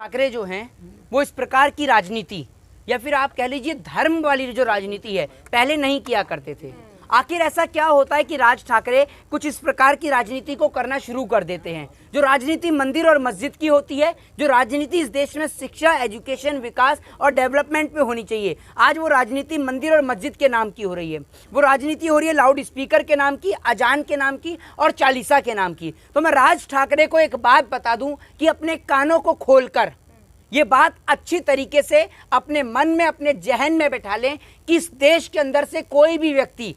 ठाकरे जो हैं वो इस प्रकार की राजनीति या फिर आप कह लीजिए धर्म वाली जो राजनीति है पहले नहीं किया करते थे। आखिर ऐसा क्या होता है कि राज ठाकरे कुछ इस प्रकार की राजनीति को करना शुरू कर देते हैं? जो राजनीति मंदिर और मस्जिद की होती है, जो राजनीति इस देश में शिक्षा, एजुकेशन, विकास और डेवलपमेंट पे होनी चाहिए, आज वो राजनीति मंदिर और मस्जिद के नाम की हो रही है। वो राजनीति हो रही है लाउड स्पीकर के नाम की, अजान के नाम की और चालीसा के नाम की। तो मैं राज ठाकरे को एक बात बता दूं कि अपने कानों को खोलकर ये बात अच्छी तरीके से अपने मन में, अपने जहन में बैठा लें कि इस देश के अंदर से कोई भी व्यक्ति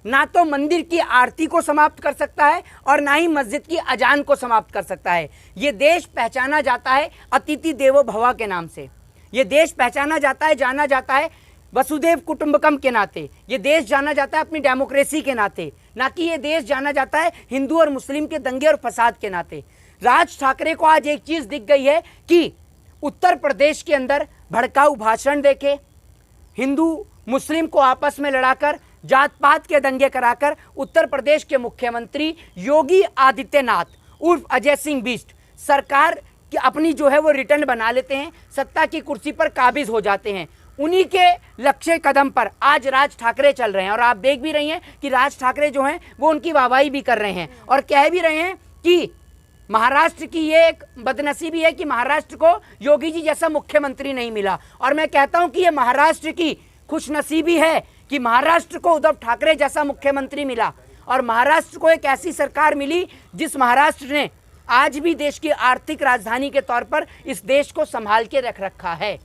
ना तो मंदिर की आरती को समाप्त कर सकता है और ना ही मस्जिद की अजान को समाप्त कर सकता है। ये देश पहचाना जाता है अतिथि देवो भव के नाम से। ये देश पहचाना जाता है, जाना जाता है वसुदेव कुटुंबकम के नाते। ये देश जाना जाता है अपनी डेमोक्रेसी के नाते, ना कि ये देश जाना जाता है हिंदू और मुस्लिम के दंगे और फसाद के नाते। राज ठाकरे को आज एक चीज़ दिख गई है कि उत्तर प्रदेश के अंदर भड़काऊ भाषण देके, हिंदू मुस्लिम को आपस में लड़ाकर, जात पात के दंगे कराकर उत्तर प्रदेश के मुख्यमंत्री योगी आदित्यनाथ उर्फ अजय सिंह बिष्ट सरकार की अपनी जो है वो रिटर्न बना लेते हैं, सत्ता की कुर्सी पर काबिज हो जाते हैं। उन्हीं के लक्ष्य कदम पर आज राज ठाकरे चल रहे हैं और आप देख भी रही हैं कि राज ठाकरे जो हैं वो उनकी वाहवाही भी कर रहे हैं और कह भी रहे हैं कि महाराष्ट्र की ये एक बदनसीबी है कि महाराष्ट्र को योगी जी जैसा मुख्यमंत्री नहीं मिला। और मैं कहता हूं कि ये महाराष्ट्र की खुशनसीबी है कि महाराष्ट्र को उद्धव ठाकरे जैसा मुख्यमंत्री मिला और महाराष्ट्र को एक ऐसी सरकार मिली जिस महाराष्ट्र ने आज भी देश की आर्थिक राजधानी के तौर पर इस देश को संभाल के रख रखा है।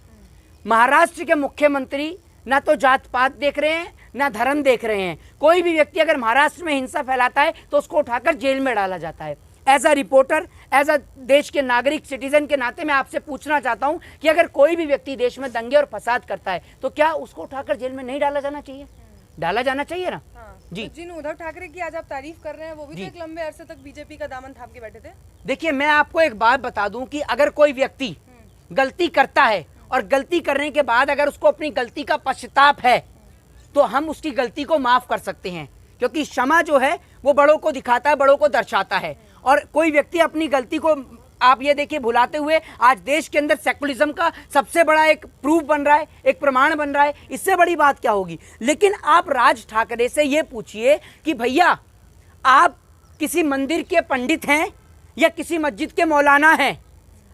महाराष्ट्र के मुख्यमंत्री ना तो जात पात देख रहे हैं, ना धर्म देख रहे हैं। कोई भी व्यक्ति अगर महाराष्ट्र में हिंसा फैलाता है तो उसको उठाकर जेल में डाला जाता है। As a reporter, as a देश के नागरिक, सिटीजन के नाते मैं आपसे पूछना चाहता हूं कि अगर कोई भी व्यक्ति देश में दंगे और फसाद करता है तो क्या उसको उठाकर जेल में नहीं डाला जाना चाहिए? डाला जाना चाहिए ना। जी, तो जिन उद्धव ठाकरे की आज आप तारीफ कर रहे हैं वो भी तो एक लंबे अरसे तक बीजेपी का दामन थाम के बैठे थे। देखिए, मैं आपको एक बात बता दूं कि अगर कोई व्यक्ति गलती करता है और गलती करने के बाद अगर उसको अपनी गलती का पश्चाताप है तो हम उसकी गलती को माफ कर सकते हैं, क्योंकि क्षमा जो है वो बड़ों को दिखाता है, बड़ों को दर्शाता है। और कोई व्यक्ति अपनी गलती को आप ये देखिए भुलाते हुए आज देश के अंदर सेकुलरिज्म का सबसे बड़ा एक प्रूफ बन रहा है, एक प्रमाण बन रहा है, इससे बड़ी बात क्या होगी। लेकिन आप राज ठाकरे से ये पूछिए कि भैया आप किसी मंदिर के पंडित हैं या किसी मस्जिद के मौलाना हैं?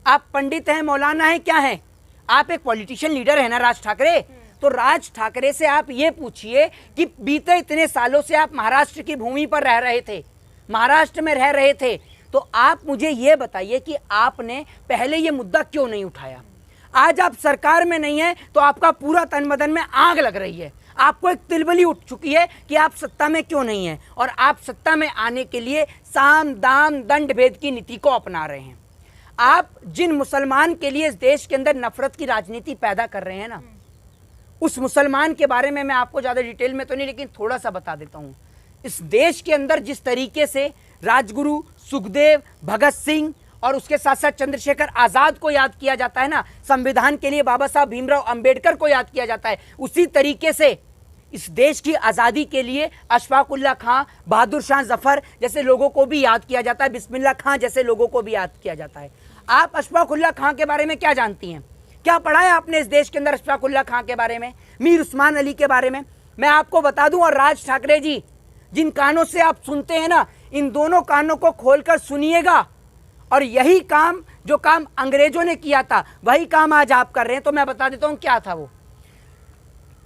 आप पंडित हैं, मौलाना हैं, क्या हैं? आप एक पॉलिटिशियन लीडर है ना राज ठाकरे। तो राज ठाकरे से आप ये पूछिए कि बीते इतने सालों से आप महाराष्ट्र की भूमि पर रह रहे थे, महाराष्ट्र में रह रहे थे, तो आप मुझे ये बताइए कि आपने पहले ये मुद्दा क्यों नहीं उठाया? आज आप सरकार में नहीं है तो आपका पूरा तन बदन में आग लग रही है, आपको एक तिलबली उठ चुकी है कि आप सत्ता में क्यों नहीं है और आप सत्ता में आने के लिए साम दाम दंड भेद की नीति को अपना रहे हैं। आप जिन मुसलमान के लिए इस देश के अंदर नफरत की राजनीति पैदा कर रहे हैं ना, उस मुसलमान के बारे में मैं आपको ज़्यादा डिटेल में तो नहीं लेकिन थोड़ा सा बता देता हूँ। इस देश के अंदर जिस तरीके से राजगुरु, सुखदेव, भगत सिंह और उसके साथ साथ चंद्रशेखर आज़ाद को याद किया जाता है ना, संविधान के लिए बाबा साहब भीमराव अंबेडकर को याद किया जाता है, उसी तरीके से इस देश की आज़ादी के लिए अशफाक उल्लाह खां, बहादुर शाह जफर जैसे लोगों को भी याद किया जाता है, बिस्मिल्लाह खां जैसे लोगों को भी याद किया जाता है। आप अशफाक उल्लाह खां के बारे में क्या जानती हैं? क्या पढ़ा है आपने इस देश के अंदर अशफाक उल्लाह खां के बारे में, मीर उस्मान अली के बारे में? मैं आपको बता दूं, और राज ठाकरे जी जिन कानों से आप सुनते हैं ना, इन दोनों कानों को खोलकर सुनिएगा और यही काम जो काम अंग्रेजों ने किया था वही काम आज आप कर रहे हैं। तो मैं बता देता हूं क्या था वो।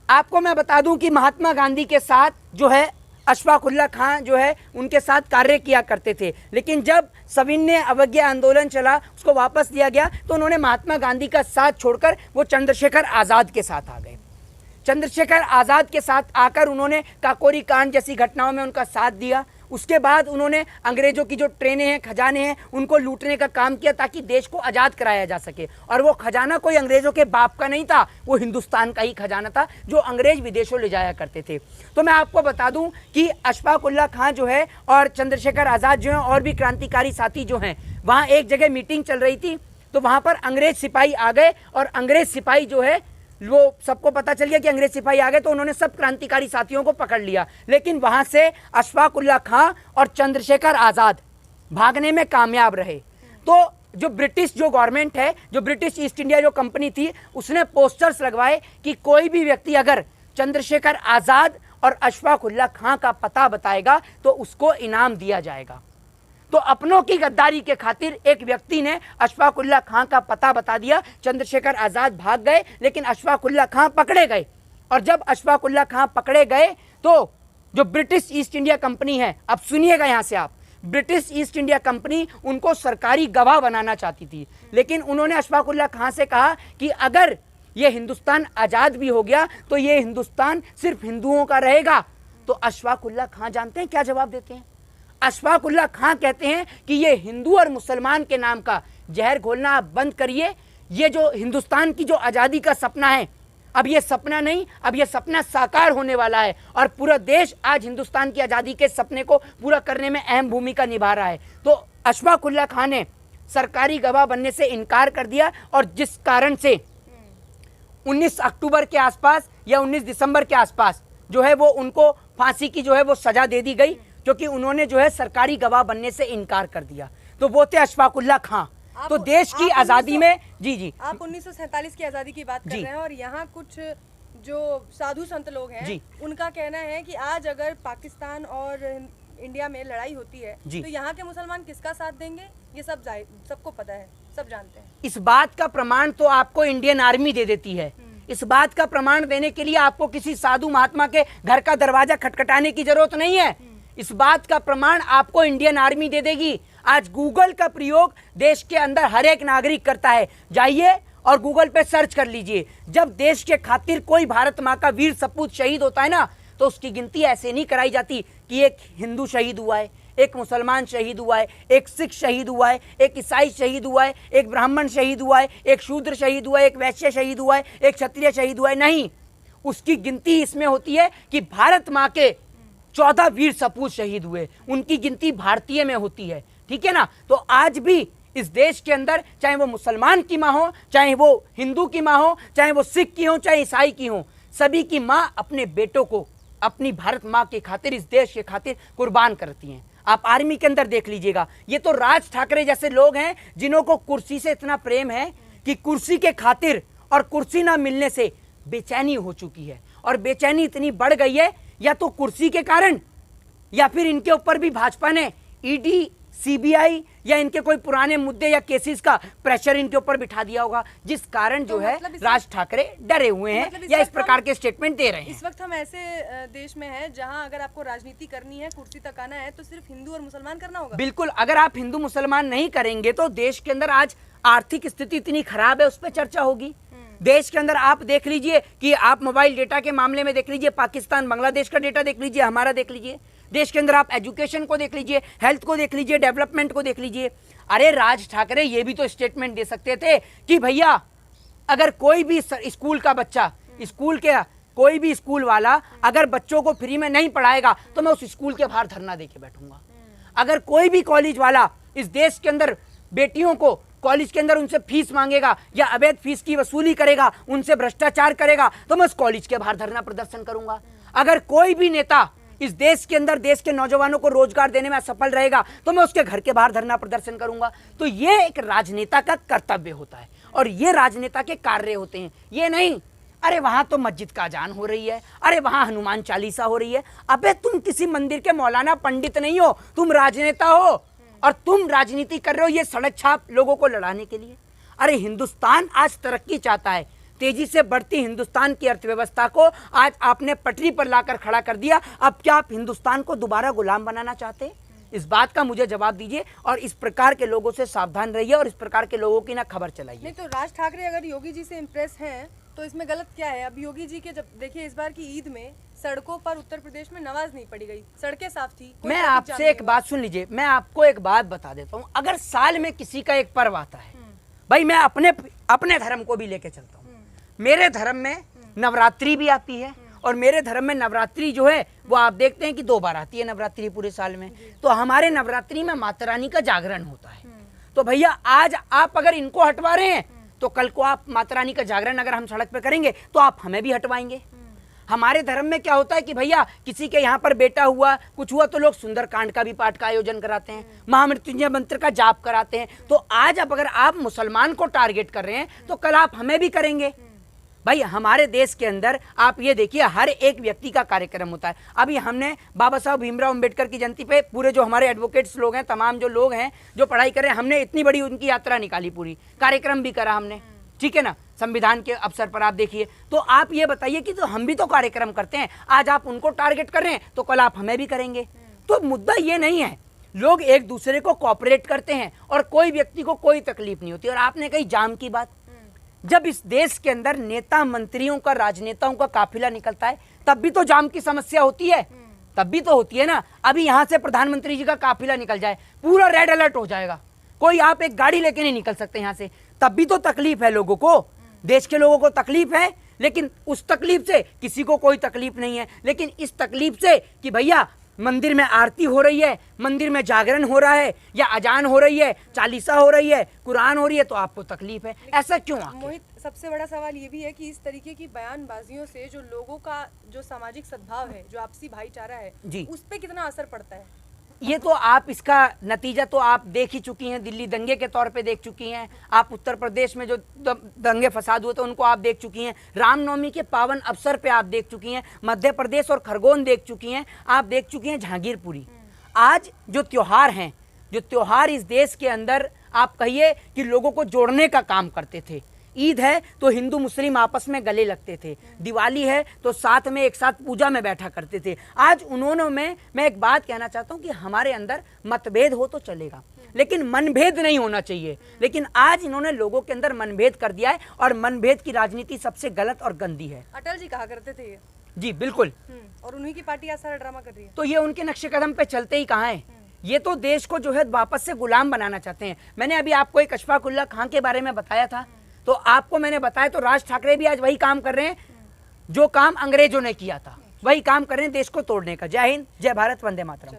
आपको मैं बता दूं कि महात्मा गांधी के साथ जो है अशफाक उल्लाह खां जो है उनके साथ कार्य किया करते थे, लेकिन जब सविनय अवज्ञा आंदोलन चला, उसको वापस लिया गया, तो उन्होंने महात्मा गांधी का साथ छोड़कर वो चंद्रशेखर आज़ाद के साथ आ गए। चंद्रशेखर आज़ाद के साथ आकर उन्होंने काकोरी कांड जैसी घटनाओं में उनका साथ दिया। उसके बाद उन्होंने अंग्रेजों की जो ट्रेनें हैं, खजाने हैं, उनको लूटने का काम किया ताकि देश को आज़ाद कराया जा सके। और वो खजाना कोई अंग्रेजों के बाप का नहीं था, वो हिंदुस्तान का ही खजाना था जो अंग्रेज विदेशों ले जाया करते थे। तो मैं आपको बता दूं कि अशफाक उल्लाह खां जो है और चंद्रशेखर आज़ाद जो हैं और भी क्रांतिकारी साथी जो हैं, वहाँ एक जगह मीटिंग चल रही थी, तो वहाँ पर अंग्रेज सिपाही आ गए और अंग्रेज सिपाही जो है वो सबको पता चल गया कि अंग्रेज सिपाही आ गए, तो उन्होंने सब क्रांतिकारी साथियों को पकड़ लिया। लेकिन वहां से अशफाक उल्लाह खां और चंद्रशेखर आज़ाद भागने में कामयाब रहे। तो जो ब्रिटिश जो गवर्नमेंट है, जो ब्रिटिश ईस्ट इंडिया जो कंपनी थी, उसने पोस्टर्स लगवाए कि कोई भी व्यक्ति अगर चंद्रशेखर आजाद और अशफाक उल्लाह खां का पता बताएगा तो उसको इनाम दिया जाएगा। तो अपनों की गद्दारी के खातिर एक व्यक्ति ने अशफाक उल्लाह खां का पता बता दिया, चंद्रशेखर आजाद भाग गए, लेकिन अशफाक उल्लाह खां पकड़े गए। और जब अशफाक उल्लाह खां पकड़े गए तो जो ब्रिटिश ईस्ट इंडिया कंपनी है, अब सुनिएगा यहां से आप, ब्रिटिश ईस्ट इंडिया कंपनी उनको सरकारी गवाह बनाना चाहती थी, लेकिन उन्होंने अशफाक उल्लाह खां से कहा कि अगर ये हिंदुस्तान आजाद भी हो गया तो ये हिंदुस्तान सिर्फ हिंदुओं का रहेगा। तो अशफाक उल्लाह खां जानते हैं क्या जवाब देते हैं? अशफाक उल्लाह खां कहते हैं कि ये हिंदू और मुसलमान के नाम का जहर घोलना आप बंद करिए। ये जो हिंदुस्तान की जो आज़ादी का सपना है, अब ये सपना नहीं, अब ये सपना साकार होने वाला है और पूरा देश आज हिंदुस्तान की आज़ादी के सपने को पूरा करने में अहम भूमिका निभा रहा है। तो अशफाक उल्लाह खां ने सरकारी गवाह बनने से इनकार कर दिया और जिस कारण से 19 अक्टूबर के आसपास या 19 दिसंबर के आसपास जो है वो उनको फांसी की जो है वो सजा दे दी गई, क्योंकि उन्होंने जो है सरकारी गवाह बनने से इनकार कर दिया। तो वो थे अशफाक उल्लाह खां। तो देश की आज़ादी में जी आप 1947 की आज़ादी की बात कर रहे हैं और यहाँ कुछ जो साधु संत लोग हैं उनका कहना है कि आज अगर पाकिस्तान और इंडिया में लड़ाई होती है तो यहाँ के मुसलमान किसका साथ देंगे? ये सबको पता है, सब जानते हैं। इस बात का प्रमाण तो आपको इंडियन आर्मी दे देती है। इस बात का प्रमाण देने के लिए आपको किसी साधु महात्मा के घर का दरवाजा खटखटाने की जरूरत नहीं है। इस बात का प्रमाण आपको इंडियन आर्मी दे देगी। आज गूगल का प्रयोग देश के अंदर हर एक नागरिक करता है। जाइए और गूगल पे सर्च कर लीजिए। जब देश के खातिर कोई भारत माँ का वीर सपूत शहीद होता है ना, तो उसकी गिनती ऐसे नहीं कराई जाती कि एक हिंदू शहीद हुआ है, एक मुसलमान शहीद हुआ है, एक सिख शहीद हुआ है, एक ईसाई शहीद हुआ है, एक ब्राह्मण शहीद हुआ है, एक शूद्र शहीद हुआ है, एक वैश्य शहीद हुआ है, एक क्षत्रिय शहीद हुआ है। नहीं, उसकी गिनती इसमें होती है कि भारत माँ के 14 वीर सपूत शहीद हुए, उनकी गिनती भारतीय में होती है। ठीक है ना? तो आज भी इस देश के अंदर चाहे वो मुसलमान की माँ हो, चाहे वो हिंदू की माँ हो, चाहे वो सिख की हो, चाहे ईसाई की हो, सभी की माँ अपने बेटों को अपनी भारत माँ के खातिर, इस देश के खातिर कुर्बान करती हैं। आप आर्मी के अंदर देख लीजिएगा, ये तो राज ठाकरे जैसे लोग हैं जिन्हों को कुर्सी से इतना प्रेम है कि कुर्सी के खातिर और कुर्सी ना मिलने से बेचैनी हो चुकी है। और बेचैनी इतनी बढ़ गई है या तो कुर्सी के कारण या फिर इनके ऊपर भी भाजपा ने ईडी, सीबीआई या इनके कोई पुराने मुद्दे या केसेस का प्रेशर इनके ऊपर बिठा दिया होगा, जिस कारण जो है राज ठाकरे डरे हुए हैं या इस प्रकार के स्टेटमेंट दे रहे हैं। इस वक्त हम ऐसे देश में हैं जहां अगर आपको राजनीति करनी है, कुर्सी तक आना है, तो सिर्फ हिंदू और मुसलमान करना होगा। बिल्कुल, अगर आप हिंदू मुसलमान नहीं करेंगे तो देश के अंदर आज आर्थिक स्थिति इतनी खराब है, उस पर चर्चा होगी। देश के अंदर आप देख लीजिए कि आप मोबाइल डेटा के मामले में देख लीजिए, पाकिस्तान बांग्लादेश का डेटा देख लीजिए, हमारा देख लीजिए। देश के अंदर आप एजुकेशन को देख लीजिए, हेल्थ को देख लीजिए, डेवलपमेंट को देख लीजिए। अरे राज ठाकरे ये भी तो स्टेटमेंट दे सकते थे कि भैया अगर कोई भी स्कूल का बच्चा, स्कूल के कोई भी स्कूल वाला अगर बच्चों को फ्री में नहीं पढ़ाएगा तो मैं उस स्कूल के बाहर धरना देके बैठूंगा। अगर कोई भी कॉलेज वाला इस देश के अंदर बेटियों को कॉलेज के अंदर उनसे फीस मांगेगा या अवैध फीस की वसूली करेगा, उनसे भ्रष्टाचार करेगा, तो मैं उस कॉलेज के बाहर धरना प्रदर्शन करूंगा। अगर कोई भी नेता इस देश के अंदर देश के नौजवानों को रोजगार देने में असफल रहेगा तो मैं उसके घर के बाहर धरना प्रदर्शन करूंगा। तो ये एक राजनेता का कर्तव्य होता है और ये राजनेता के कार्य होते हैं। ये नहीं अरे वहां तो मस्जिद का अजान हो रही है, अरे वहां हनुमान चालीसा हो रही है। अबे तुम किसी मंदिर के मौलाना पंडित नहीं हो, तुम राजनेता हो और तुम राजनीति कर रहे हो ये सड़क छाप लोगों को लड़ाने के लिए। अरे हिंदुस्तान आज तरक्की चाहता है, तेजी से बढ़ती हिंदुस्तान की अर्थव्यवस्था को आज आपने पटरी पर लाकर खड़ा कर दिया। अब क्या आप हिंदुस्तान को दोबारा गुलाम बनाना चाहते हैं? इस बात का मुझे जवाब दीजिए और इस प्रकार के लोगों से सावधान रहिए और इस प्रकार के लोगों की ना खबर चलाइए। नहीं तो राज ठाकरे अगर योगी जी से इम्प्रेस हैं तो इसमें गलत क्या है? अब योगी जी के जब देखिए इस बार की ईद में सड़कों पर उत्तर प्रदेश में नमाज नहीं पढ़ी गई, सड़कें साफ थी। मैं आपसे एक बात सुन लीजिए, मैं आपको एक बात बता देता हूँ। अगर साल में किसी का एक पर्व आता है, भाई मैं अपने धर्म को भी लेके चलता हूँ। मेरे धर्म में नवरात्रि भी आती है और मेरे धर्म में नवरात्रि जो है वो आप देखते हैं कि 2 बार आती है नवरात्रि पूरे साल में। तो हमारे नवरात्रि में माता रानी का जागरण होता है। तो भैया आज आप अगर इनको हटवा रहे हैं तो कल को आप माता रानी का जागरण अगर हम सड़क पे करेंगे तो आप हमें भी हटवाएंगे। हमारे धर्म में क्या होता है कि भैया किसी के यहाँ पर बेटा हुआ, कुछ हुआ, तो लोग सुंदरकांड का भी पाठ का आयोजन कराते हैं, महामृत्युंजय मंत्र का जाप कराते हैं। तो आज अब अगर आप मुसलमान को टारगेट कर रहे हैं तो कल आप हमें भी करेंगे। भाई हमारे देश के अंदर आप ये देखिए हर एक व्यक्ति का कार्यक्रम होता है। अभी हमने बाबा साहब भीमराव अंबेडकर की जयंती पे पूरे जो हमारे एडवोकेट्स लोग हैं, तमाम जो लोग हैं जो पढ़ाई कर रहे हैं, हमने इतनी बड़ी उनकी यात्रा निकाली, पूरी कार्यक्रम भी करा हमने, ठीक है ना, संविधान के अवसर पर आप देखिए। तो आप ये बताइए कि तो हम भी तो कार्यक्रम करते हैं, आज आप उनको टारगेट कर रहे हैं तो कल आप हमें भी करेंगे। तो मुद्दा ये नहीं है, लोग एक दूसरे को कोऑपरेट करते हैं और कोई व्यक्ति को कोई तकलीफ नहीं होती। और आपने कही जाम की बात, जब इस देश के अंदर नेता मंत्रियों का, राजनेताओं का काफिला निकलता है तब भी तो जाम की समस्या होती है, तब भी तो होती है ना। अभी यहाँ से प्रधानमंत्री जी का काफिला निकल जाए, पूरा रेड अलर्ट हो जाएगा, कोई आप एक गाड़ी लेके नहीं निकल सकते यहाँ से, तब भी तो तकलीफ है लोगों को, देश के लोगों को तकलीफ है। लेकिन उस तकलीफ से किसी को कोई तकलीफ नहीं है। लेकिन इस तकलीफ से कि भैया मंदिर में आरती हो रही है, मंदिर में जागरण हो रहा है, या अजान हो रही है, चालीसा हो रही है, कुरान हो रही है, तो आपको तकलीफ है, ऐसा क्यों? मोहित, सबसे बड़ा सवाल ये भी है कि इस तरीके की बयानबाजियों से जो लोगों का जो सामाजिक सद्भाव है, जो आपसी भाईचारा है, उस पर कितना असर पड़ता है? ये तो आप इसका नतीजा तो आप देख ही चुकी हैं, दिल्ली दंगे के तौर पे देख चुकी हैं, आप उत्तर प्रदेश में जो दंगे फसाद हुए थे उनको आप देख चुकी हैं, रामनवमी के पावन अवसर पे आप देख चुकी हैं, मध्य प्रदेश और खरगोन देख चुकी हैं, आप देख चुकी हैं जहांगीरपुरी। आज जो त्योहार हैं, जो त्योहार इस देश के अंदर आप कहिए कि लोगों को जोड़ने का काम करते थे, ईद है तो हिंदू मुस्लिम आपस में गले लगते थे, दिवाली है तो साथ में एक साथ पूजा में बैठा करते थे। आज उन्होंने मैं एक बात कहना चाहता हूं कि हमारे अंदर मतभेद हो तो चलेगा, लेकिन मनभेद नहीं होना चाहिए। लेकिन आज इन्होंने लोगों के अंदर मनभेद कर दिया है, और मनभेद की राजनीति सबसे गलत और गंदी है। अटल जी कहा करते थे ये। जी बिल्कुल। और उन्हीं की पार्टी आज सारा ड्रामा कर रही है। तो ये उनके नक्शे कदम पे चलते ही कहाँ है? ये तो देश को जो है वापस से गुलाम बनाना चाहते हैं। मैंने अभी आपको एक अशफाक उल्लाह खां के बारे में बताया था, तो आपको मैंने बताया, तो राज ठाकरे भी आज वही काम कर रहे हैं जो काम अंग्रेजों ने किया था, वही काम कर रहे हैं देश को तोड़ने का। जय हिंद, जय भारत, वंदे मातरम।